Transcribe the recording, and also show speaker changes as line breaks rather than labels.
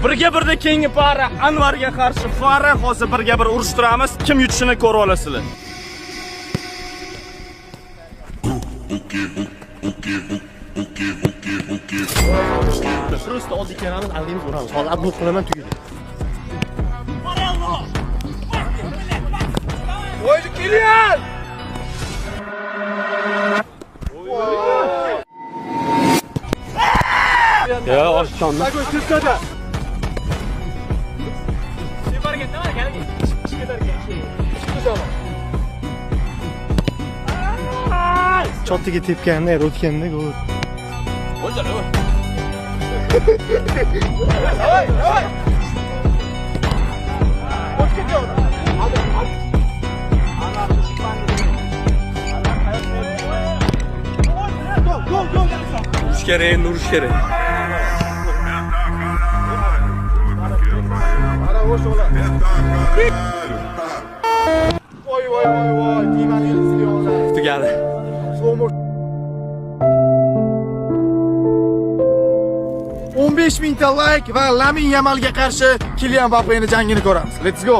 Birga birda keyingi para Anvarga qarshi Fara hozir birga bir urushtiramiz. Kim yutishini ko'rib olasizlar.
Просто oddiy kelamiz, aldimiz uramiz. Hozir abdul qilaman tugadi.
Voyli Kilian!
Ya, oshchonni. Chotiga tepganda, o'tganda gol.
Urush kerak, urush kerak.
Voy, Dimani ilisiga oldi.
Tugadi.
Slow 15 mingta like va Lamin Yamalga qarshi Kylian Mbappéning jangini ko'ramiz. Let's go.